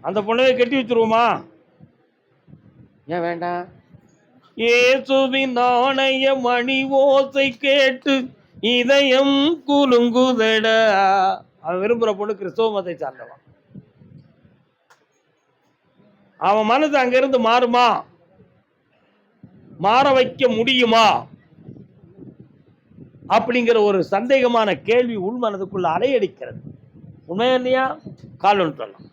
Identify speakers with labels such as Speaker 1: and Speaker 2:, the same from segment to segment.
Speaker 1: அந்த பொண்ணையை கட்டி வச்சிருவோமா? ஏன் வேண்டாம்? இயேசுவின் நாணய மணி ஓசை கேட்டு இதயம் குலுங்குதடா. அவன் விரும்புகிற பொண்ணு கிறிஸ்தவ மதத்தை சார்ந்தவன். அவன் மனது அங்கிருந்து மாறுமா? மாற வைக்க முடியுமா? அப்படிங்கிற ஒரு சந்தேகமான கேள்வி உள் மனதுக்குள்ள அலையடிக்கிறது. உண்மையா இல்லையா? கால் ஒன்று சொல்லலாம்.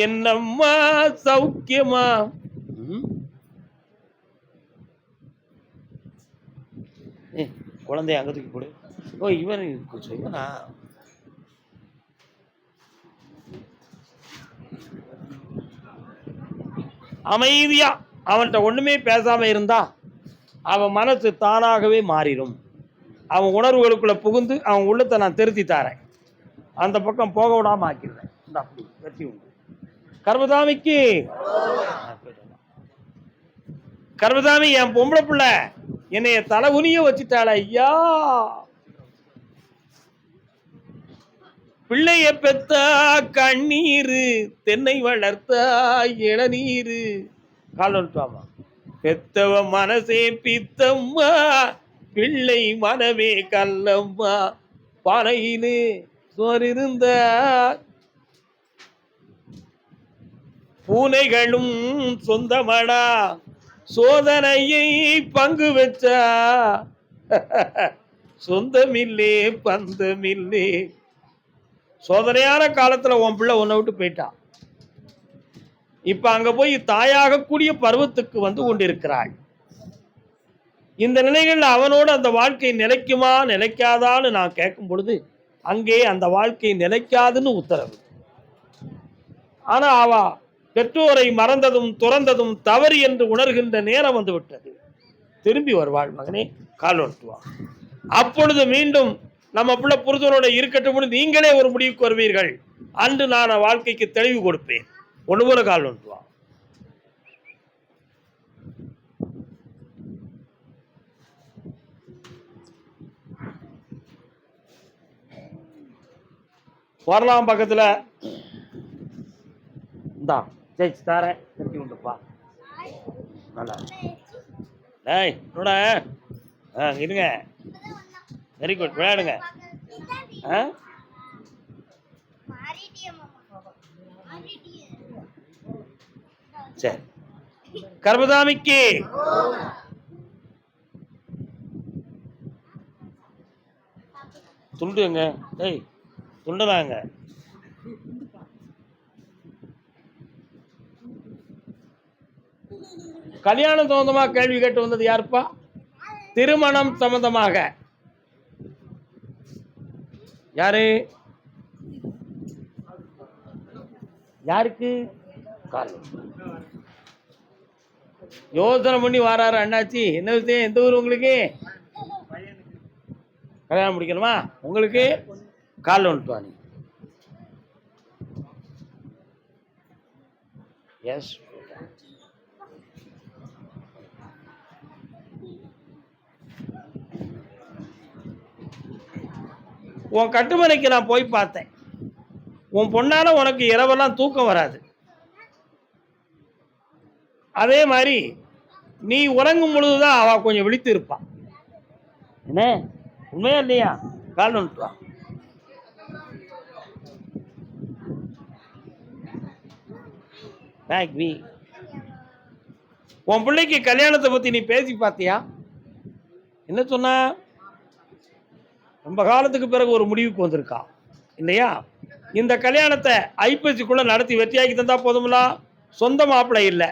Speaker 1: என்னம்மா சௌக்கியமா? குழந்தைய அங்க தூக்கி போடு. ஓ இவன் இவனா? அமைதியா அவன்கிட்ட ஒண்ணுமே பேசாம இருந்தா அவன் மனசு தானாகவே மாறிடும். அவன் உணர்வுகளுக்குள்ள புகுந்து அவன் உள்ளத்தை நான் திருத்தி தாரேன், அந்த பக்கம் போக விடாம ஆக்கிடுறேன். அப்படி வெற்றி உண்டு. கர்மதாமிக்கு கர்மதாமி என் பொம்பளை பிள்ளை என்னைய தலைகுனிய வச்சுட்டாள ஐயா. பிள்ளைய பெத்தா கண்ணீரு, தென்னை வளர்த்தா இளநீரு. காலம்மா பெத்தவ மனசே பித்தம்மா, பிள்ளை மனமே கல்லம்மா. பானையிலே சோறு இருந்த பூனைகளும் சொந்தமடா, சோதனையை பங்கு வச்சா சொந்தமில்லே பந்தமில்லே. சோதனையான காலத்துல உன் பிள்ளை உன்னை விட்டு போயிட்டான். இப்ப அங்க போய் தாயாக கூடிய பருவத்துக்கு வந்து கொண்டிருக்கிறாள். இந்த நிலைகள்ல அவனோடு அந்த வாழ்க்கை நிலைக்குமா நிலைக்காதான்னு நான் கேட்கும் பொழுது அங்கே அந்த வாழ்க்கை நிலைக்காதுன்னு உத்தரவு. ஆனா அவ பெற்றோரை மறந்ததும் துறந்ததும் தவறு என்று உணர்கின்ற நேரம் வந்து விட்டது. திரும்பி வருவாள். மகனே கால் ஒட்டுவான். அப்பொழுது மீண்டும் நம்ம பிள்ளை புரிதலோட இருக்கட்டும், நீங்களே ஒரு முடிவுக்கு வருவீர்கள். அன்று நான் வாழ்க்கைக்கு தெளிவு கொடுப்பேன். ஒன்று போல கால் ஒட்டுவான். வரலாம் பக்கத்துல இந்தா ஜெயிச்சு தாரேன், கட்டி உண்டுப்பா. நல்லா டேய் நோட இருங்க. வெரி குட், விளையாடுங்க. சரி, கர்மதாமிக்கு துண்டுங்க. டேய் துண்டுதாங்க. கல்யாணம் சம்பந்தமாக கேள்வி கேட்டு வந்தது யாருப்பா? திருமணம் சம்பந்தமாக யாரு? யாருக்கு? யோசனை பண்ணி வாராரு அண்ணாச்சி. என்ன விஷயம்? எந்த ஊர் உங்களுக்கு? கல்யாணம் முடிக்கணுமா உங்களுக்கு? கால் ஒன்று வாணி. எஸ், உன் கட்டுமனைக்கு நான் போய் பார்த்தேன். உன் பொண்ணால உனக்கு இரவெல்லாம் தூக்கம் வராது. அதே மாதிரி நீ உறங்கும் பொழுதுதான் அவ கொஞ்சம் விழித்து இருப்பான். என்ன உண்மையா இல்லையா? கால் ஒன்றுவா. உன் பிள்ளைக்கு கல்யாணத்தை பத்தி நீ பேசி பார்த்தியா? என்ன சொன்னா? ரொம்ப காலத்துக்கு பிறகு ஒரு முடிவுக்கு வந்திருக்கா இல்லையா? இந்த கல்யாணத்தை ஐப்பசிக்குள்ள நடத்தி வெற்றியாக்கி தந்தா போதும்ல. சொந்த மாப்பிள்ளை இல்லை,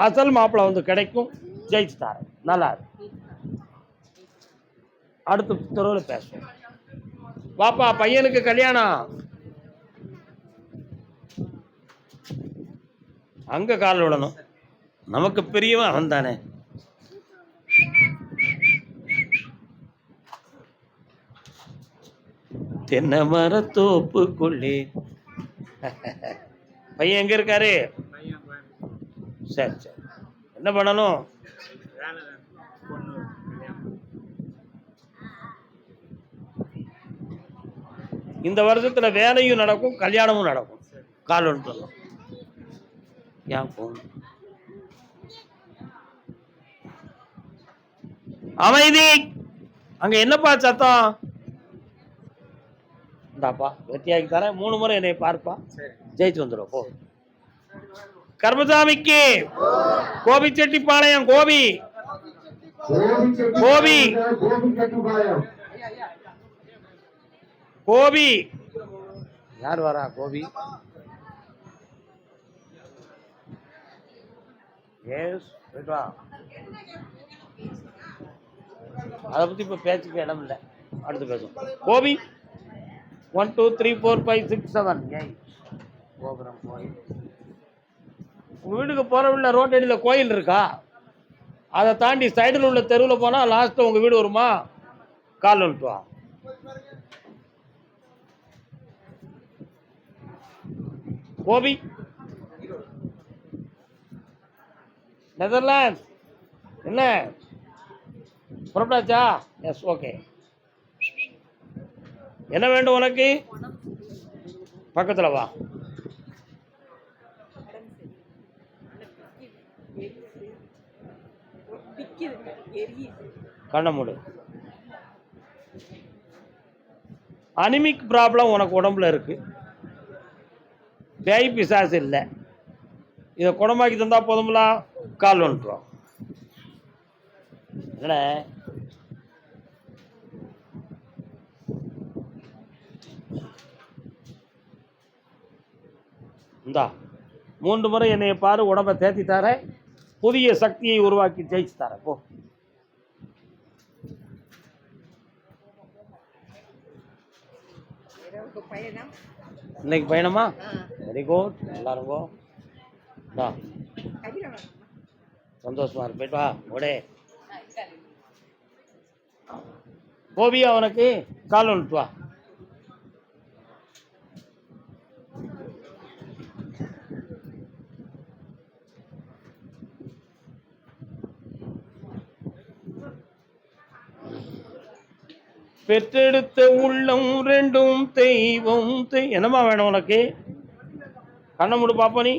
Speaker 1: அசல் மாப்பிள்ளை வந்து கிடைக்கும். ஜெயிச்சு தார. நல்லா அடுத்த தெருவில் பேசுவோம். பாப்பா பையனுக்கு கல்யாணம் அங்க கால் விடணும். நமக்கு பெரியவன் அவன் தானே. தென்னை மரத்தோப்புக்குள்ளே பையன் எங்க இருக்காரு? சரி சரி, என்ன பண்ணணும்? இந்த வருஷத்துல வேலையும் நடக்கும், கல்யாணமும் நடக்கும். கால் ஒன்று சொல்லலாம். ஏன் போன் அமைதி? அங்க என்னப்பா சத்தம்? இந்தாப்பா வெற்றியாக்கி தரேன், 3 முறை என்னை பார்ப்பா, ஜெயிச்சு வந்துடும். போ. கர்மசாமிக்கு கோபிச்செட்டிப்பாளையம் கோபி கோபி கோபி யார் வரா? கோபி அதை பத்தி இப்ப பேச்சுக்கு இடம் இல்லை, அடுத்து பேசும். கோபி 1 2 3 4 5 6 7 8 கோபுரம் கோயில். உங்க வீட்டுக்கு போற உள்ள ரோட்டடியில் கோயில் இருக்கா? அதை தாண்டி சைடில் உள்ள தெருவில் போனா லாஸ்ட் உங்க வீடு வருமா? கால் வந்துட்டு வா. கோபி நெதர்லாந்து. என்ன புறப்படாச்சா? S, okay. என்ன வேண்டும் உனக்கு? பக்கத்துல வா. கண்ண மூடு. அனிமிக் ப்ராப்ளம் உனக்கு உடம்புல இருக்கு, பேய் பிசாசு இல்லை. இதை குணமாக்கி தந்தா போதும்ல. கால் வந்துட்டோம். என்ன இந்தா 3 முறை என்னைய பாரு, உடம்பை தேத்தி தர, புதிய சக்தியை உருவாக்கி ஜெயிச்சு தர. போ. இன்னைக்கு பயணமா? Very good. எல்லாருங்கோ சந்தோஷமா இருக்கு. போயிட்டு வா. ஓடே கோபியா உனக்கு? கால் வந்துட்டு வா. பெற்றெடுத்த உள்ளம் ரெண்டும் தெய்வம். என்னமா வேணும் உனக்கு? கண்ண மூடு பாப்பா. நீ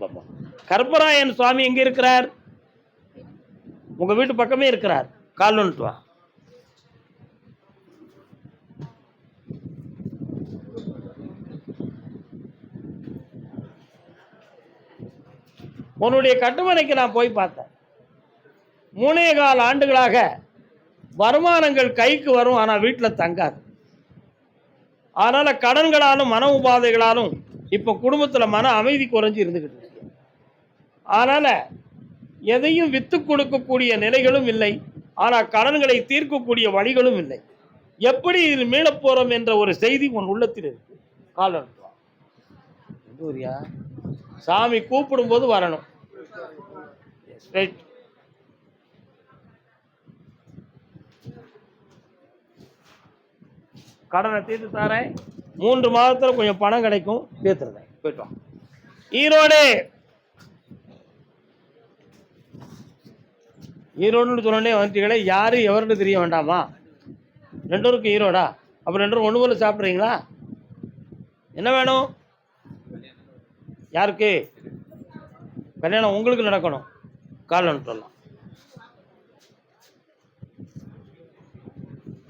Speaker 1: பாப்பா. கருப்பராயன் சுவாமி எங்க இருக்கிறார்? உங்க வீட்டு பக்கமே இருக்கிறார். கால் வந்துட்டு வா. உன்னுடைய கட்டுமனைக்கு நான் போய் பார்த்தேன். 3.25 ஆண்டுகளாக வருமானங்கள் கைக்கு வரும், ஆனா வீட்டில் தங்காது. அதனால கடன்களாலும் மன உபாதைகளாலும் இப்ப குடும்பத்துல மன அமைதி குறைஞ்சி இருந்துகிட்டு இருக்கு. அதனால எதையும் வித்து கொடுக்கக்கூடிய நிலைகளும் இல்லை, ஆனா கடன்களை தீர்க்கக்கூடிய வழிகளும் இல்லை. எப்படி இதில் மீளப் போறோம் என்ற ஒரு செய்தி உன் உள்ளத்தில் இருக்கு. கால் அனுப்புவா. சாமி கூப்பிடும் போது வரணும். கடனை தீர்த்து தரேன். 3 மாதத்துல கொஞ்சம் பணம் கிடைக்கும், தீர்த்துறேன். போயிட்டு வா. ஈரோடு ஈரோடுன்னு சொன்னே வந்துட்டீங்களே, யாரு எவருன்னு தெரிய வேண்டாமா? 2 பேருக்கு ஈரோடா? அப்ப 2 பேரும் ஒண்ணு போல சாப்பிட்றீங்களா? என்ன வேணும்? யாருக்கு கல்யாணம்? உங்களுக்கு நடக்கணும். கால் அனுப்பிடலாம்.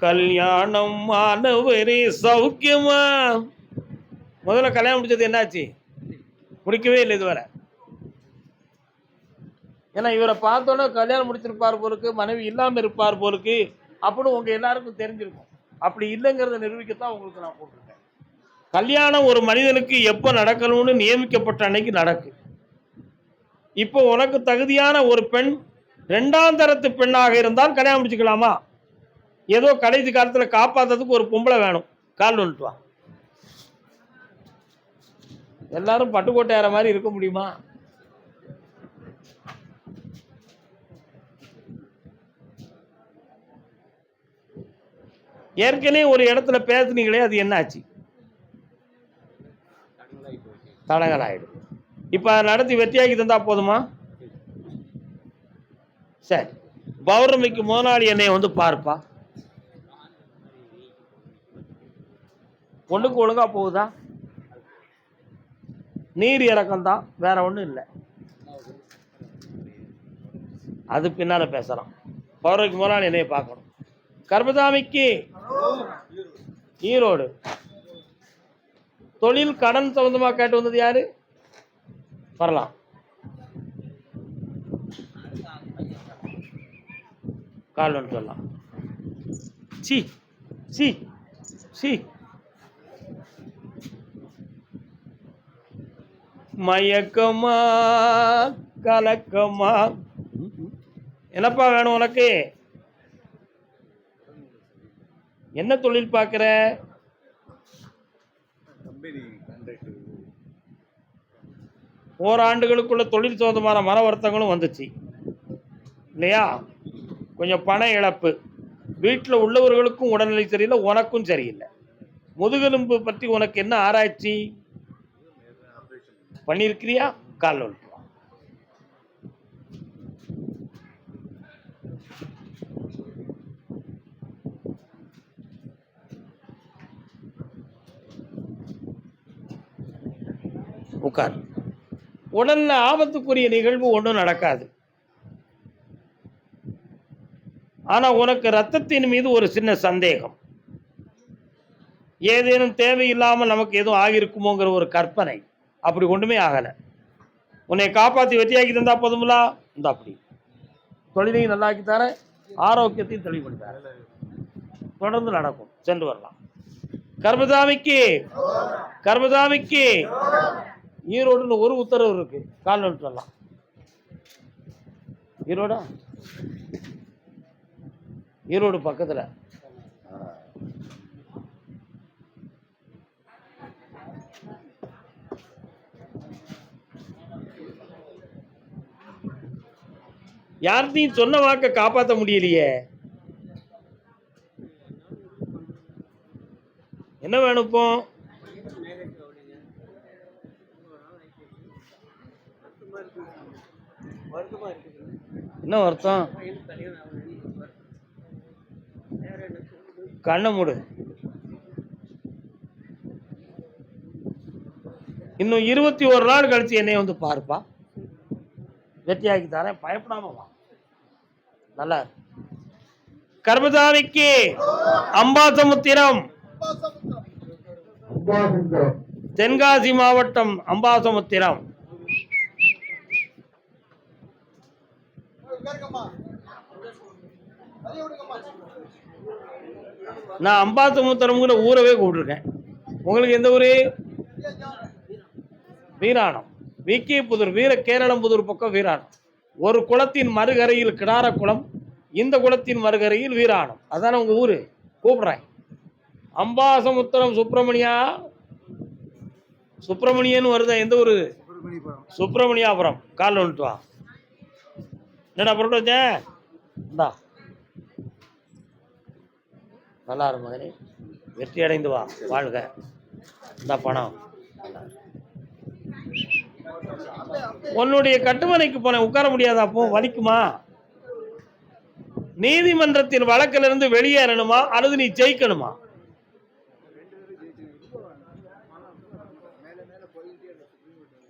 Speaker 1: கல்யாணம் ஆனவரே சௌக்கியமா? முதல்ல கல்யாணம் முடிச்சது என்னாச்சு? முடிக்கவே இல்லை இதுவரை. ஏன்னா இவரை பார்த்தோன்னா கல்யாணம் முடிச்சிருப்பார் போலுக்கு, மனைவி இல்லாமல் இருப்பார் போலுக்கு அப்படின்னு உங்க எல்லாருக்கும் தெரிஞ்சிருக்கும். அப்படி இல்லைங்கிறத நிரூபிக்கத்தான் உங்களுக்கு நான் போட்டிருக்கேன். கல்யாணம் ஒரு மனிதனுக்கு எப்போ நடக்கணும்னு நியமிக்கப்பட்ட அன்னைக்கு நடக்கு. இப்போ உனக்கு தகுதியான ஒரு பெண் 2ஆம் தரத்து பெண்ணாக இருந்தால் கல்யாணம் முடிச்சுக்கலாமா? ஏதோ கடைசி காலத்துல காப்பாத்துறதுக்கு ஒரு பொம்பளை வேணும். கால் வந்துட்டு வா. எல்லாரும் பட்டுக்கோட்டையார மாதிரி இருக்க முடியுமா? ஏற்கனவே ஒரு இடத்துல பேசுனீங்களே, அது என்ன ஆச்சு? தடங்கள் ஆயிடும். இப்ப நடத்தி வெற்றியாக்கி தந்தா போதுமா? சரி. பௌர்ணமிக்கு முதல் நாள் என்னைய வந்து பார்ப்பா. ஒண்ணுக்கு ஒழுங்கா போகுதா? நீர் இறக்கம் தான், வேற ஒண்ணும் இல்லை. அது பின்னால பேசலாம். பௌர்ணமிக்கு முதல் நாள் என்னைய பார்க்கணும். கர்மசாமிக்கு ஈரோடு. தொழில் கடன் சம்பந்தமா கேட்டு வந்தது யாரு? வரலாம். கால் வந்து சொல்லலாம். சி சி சி மயக்கமா கலக்கமா. என்னப்பா வேணும் உனக்கு? என்ன தொழில் பார்க்கிற? ஓராண்டுகளுக்குள்ள தொழில் சம்பந்தமான மன வருத்தங்களும் வந்துச்சு இல்லையா? கொஞ்சம் பண இழப்பு. வீட்டில் உள்ளவர்களுக்கும் உடல்நிலை சரியில்லை, உனக்கும் சரியில்லை. முதுகெலும்பு பற்றி உனக்கு என்ன ஆராய்ச்சி பண்ணியிருக்கிறியா? கால் வந்துட்டு உட்கார். உடல்ல ஆபத்துக்குரிய நிகழ்வு ஒன்றும் நடக்காது. ஆனா உனக்கு ரத்தத்தின் மீது ஒரு சின்ன சந்தேகம். ஏதேனும் தேவையில்லாமல் நமக்கு எதுவும் ஆகியிருக்குமோங்கிற ஒரு கற்பனை. அப்படி ஒன்றுமே ஆகலை. உன்னை காப்பாற்றி வெற்றியாக்கி தந்தா போதுங்களா? இந்த அப்படி தொழிலையும் நல்லாக்கி தர, ஆரோக்கியத்தையும் தெளிவு பண்ணி தர. தொடர்ந்து நடக்கும். சென்று வரலாம். கர்மசாமிக்கு ஈரோடுன்னு ஒரு உத்தரவு இருக்கு. கால் வந்துட்டு வரலாம். ஈரோடா? ஈரோடு பக்கத்துல. யார்த்தையும் சொன்ன வாக்க காப்பாற்ற முடியலையே. என்ன வேணும் இப்போ? என்ன வருத்தம்? கண்ணை மூடு. இன்னும் 21 நாள் கழிச்சு என்னை வந்து பார்ப்பா. வெற்றியாக்கி தரேன், பயப்படாம வா. நல்லா. கர்மசாமிக்கு அம்பாசமுத்திரம், தென்காசி மாவட்டம் அம்பாசமுத்திரம். நான் அம்பாசமுத்திரம்ங்கிற ஊரவே கூப்பிட்டுருக்கேன். உங்களுக்கு எந்த ஊரு? வீராணம். விக்கி புதூர், கேரளம்புதூர் பக்கம் வீராணம். ஒரு குளத்தின் மறுகரையில் கிடார குளம், இந்த குளத்தின் மறுகரையில் வீராணம். அதான உங்க ஊரு? கூப்பிடுறேன். அம்பாசமுத்திரம் சுப்பிரமணியா, சுப்பிரமணியன்னு வருதா? எந்த ஊரு? சுப்பிரமணியாபுரம். கால் வந்துட்டு வா. என்னடா பொருள் வச்சேன்? இந்தா, நல்லா இருக்கும் மகனே. வெற்றி அடைந்து வா, வாழ்க. இந்த பணம் உன்னுடைய கட்டுமனைக்கு போன உட்கார முடியாதா? அப்போ வலிக்குமா? நீதிமன்றத்தின் வழக்கிலிருந்து வெளியேறணுமா அல்லது நீ ஜெயிக்கணுமா?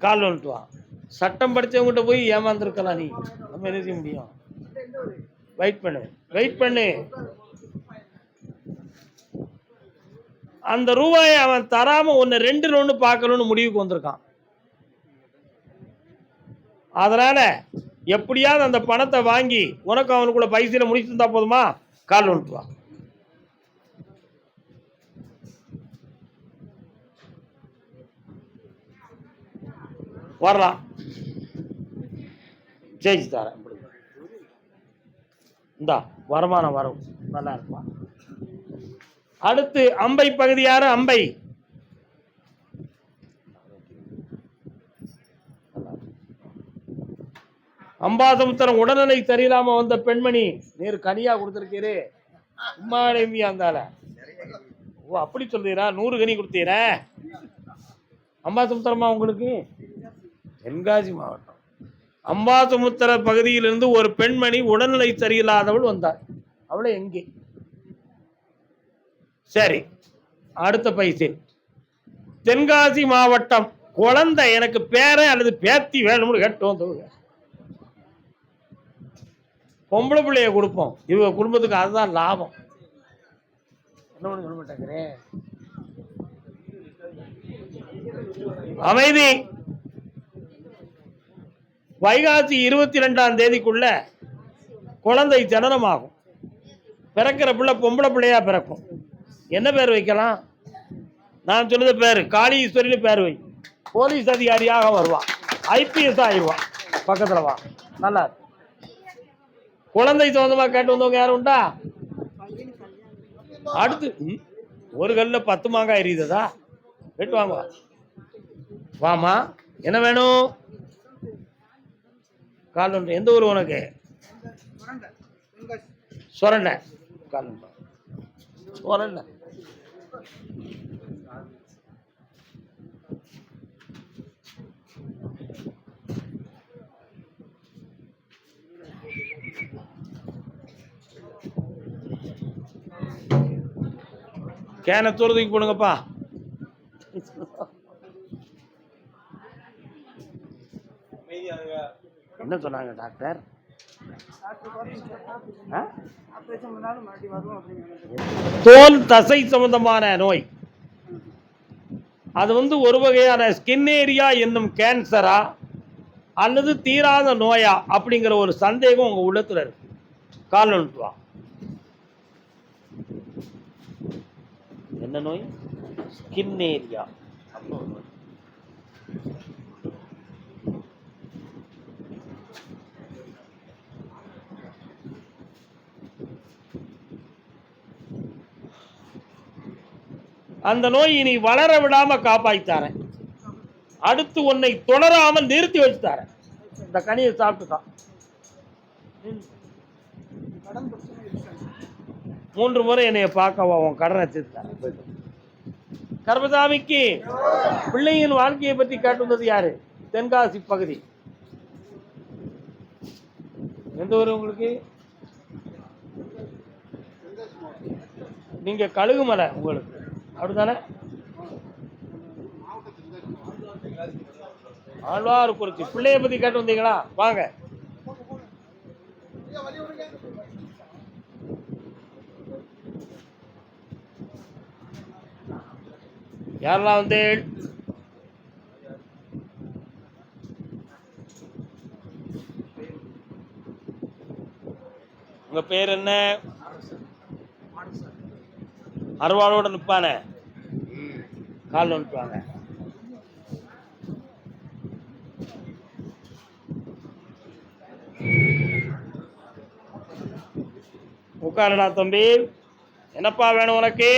Speaker 1: கால் வந்துட்டு வா. சட்டம் படிச்சவங்கிட்ட போய் ஏமாந்துருக்கலாம் நீ. நம்ம என்ன செய்ய முடியும்? வெயிட் பண்ணு. அந்த ரூபாயை அவன் தராம ஒன்னு 2 பார்க்கணும்னு முடிவுக்கு வந்திருக்கான். அதனால எப்படியாவது அந்த பணத்தை வாங்கி உனக்கு அவனுக்குள்ள பைசையில முடிச்சு இருந்தா போதுமா? கால் வந்துட்டு வா. வரலாம். ஜெயிச்சு தரேன். இந்தா வருமானம் வரும். நல்லா இருப்பா. அடுத்து அம்பை பகுதி. யாரு? அம்பை. அம்பாசமுத்திரம் உடல்நிலை சரியில்லாம வந்த பெண்மணி. நீர் கனியா கொடுத்திருக்கீரு. சும்மாடமியா இருந்தால. ஓ அப்படி சொல்றீரா? 100 கனி கொடுத்தீர. அம்பாசமுத்திரமா உங்களுக்கு? தென்காசி மாவட்டம். அம்பாசமுத்திர பகுதியிலிருந்து ஒரு பெண்மணி உடல்நிலை சரியில்லாதவள் வந்தாள். அவளை எங்கே? சரி, அடுத்த பைசே. தென்காசி மாவட்டம் குழந்தை எனக்கு பேரை அல்லது பேத்தி வேணும்னு கேட்டு வந்தவங்க. பொம்பளை பிள்ளைய கொடுப்போம், இவங்க குடும்பத்துக்கு அதுதான் லாபம். என்ன பண்ண சொல்ல மாட்டேங்கிறேன். அமைதி. வைகாசி 22ஆம் தேதிக்குள்ள குழந்தை ஜனனமாகும். பிறக்கிற பிள்ளை பொம்பளை பிள்ளையா பிறக்கும். என்ன பேர் வைக்கலாம்? நான் சொன்னது பேரு காளீஸ்வரின்னு பேர் வை. போலீஸ் அதிகாரியாக வருவான், ஐபிஎஸ் ஆயிடுவான். பக்கத்துல வா. நல்லா குழந்தை சம்பந்தமா கேட்டு வந்தவங்க யாரும் உண்டா? அடுத்து ஒரு கல்ல 10 மாங்காய் எரியுதா? கேட்டு வாங்க. வாமா, என்ன வேணும்? கால் ஒன்று. எந்த ஊர் உனக்கு? சொரண்ட. கால் சொரண்ட. கேன தூரத்துக்கு போடுங்கப்பா. என்ன சொன்னாங்க டாக்டர்? தோல் தசை சம்பந்தமான நோய். அது ஒரு வகையான ஸ்கின் ஏரியா என்னும் கேன்சரா அல்லது தீராத நோயா அப்படிங்கிற ஒரு சந்தேகம் உங்க உள்ளத்துல இருக்கு. கால் நோட்டுவா. என்ன நோய்? Skin area. அந்த நோய் இனி வளர விடாம காப்பாய்த்தாரேன். அடுத்து உன்னை தொடராமல் நிறுத்தி வச்சுத்தாரேன். இந்த கனியை சாப்பிட்டுதான் 3 முறை என்னைய பார்க்கவா, உன் கடனை தீர்த்தாரேன். கர்மசாமிக்கு பிள்ளையின் வாழ்க்கையை பற்றி கேட்டுள்ளது யாரு? தென்காசி பகுதி. எந்த ஊர் உங்களுக்கு? நீங்க கழுகுமலை உங்களுக்கு, அப்படித்தானே? ஆழ்வார்குறிச்சி. பிள்ளைய பத்தி கேட்டு வந்தீங்களா? வாங்க. யாரெல்லாம் வந்து? உங்க பேர் என்ன? அருவாளோட நிற்பானே, கால் நிற்பாங்க. உட்காருடா தம்பி. என்னப்பா வேணும் உனக்கு?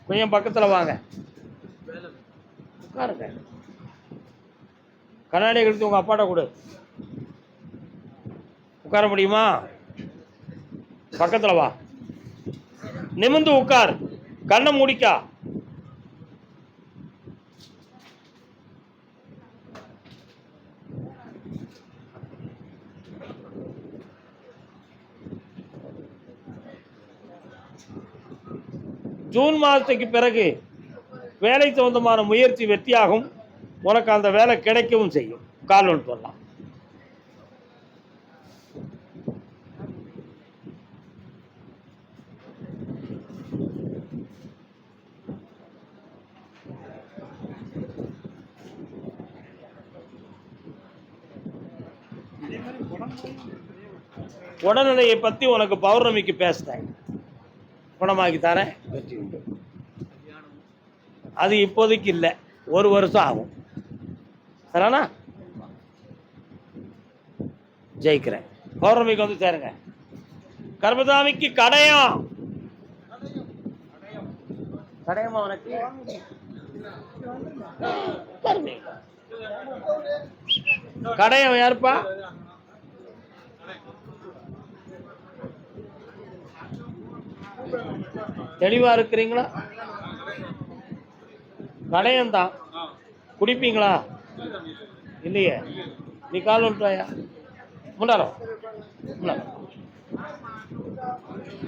Speaker 1: கொஞ்சம் பக்கத்துல வாங்க, உட்காருங்க. கண்ணாடி கழித்து உங்க அப்பாட்ட கொடு. உட்கார முடியுமா? பக்கத்துல வா. நிமிந்து உட்கார், கண்ணை மூடிக்கா. ஜூன் மாதத்துக்கு பிறகு வேலை சம்பந்தமான முயற்சி வெற்றியாகும். உனக்கு அந்த வேலை கிடைக்கவும் செய்யும். கால் ஒன்று வரலாம். உடல்நிலையை பத்தி உனக்கு பௌர்ணமிக்கு பேசுறேன். குணமாக்கி தரேன். அது இப்போதைக்கு இல்லை, 1 வருஷம் ஆகும். சரிண்ணா? ஜெயிக்கிறேன். பௌர்ணமிக்கு வந்து சேருங்க. கர்மசாமிக்கு கடையம். கடையமா உனக்கு? கடையம் யாருப்பா? தெளிவா இருக்கிறீங்களா? கடையம்தான். குடிப்பீங்களா? இல்லையே, நீ கால் வந்துட்டாயா? முன்னாரம் முன்னாரம்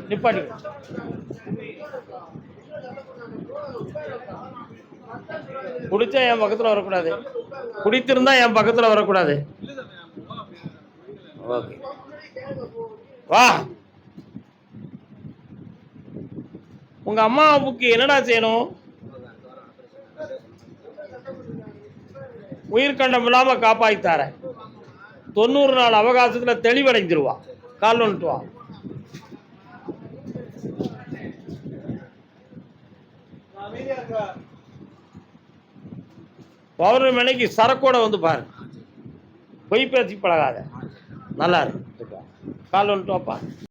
Speaker 1: நிப்பாட்டி குடிச்சா என் பக்கத்தில் வரக்கூடாது, குடித்திருந்தா என் பக்கத்தில் வரக்கூடாது. ஓகே, வா. உங்க அம்மாவுக்கு என்னடா செய்யணும்? உயிர்கண்டம் இல்லாம காப்பாத்தார 90 நாள் அவகாசத்துல தெளிவடைஞ்சிருவா. கால் வந்துட்டு வா. பௌர்ணமிக்கு சரக்கோட வந்து பாரு, பொய் பேசி பழகாத. நல்லா இருக்கு. கால் வந்துட்டு வாப்பா.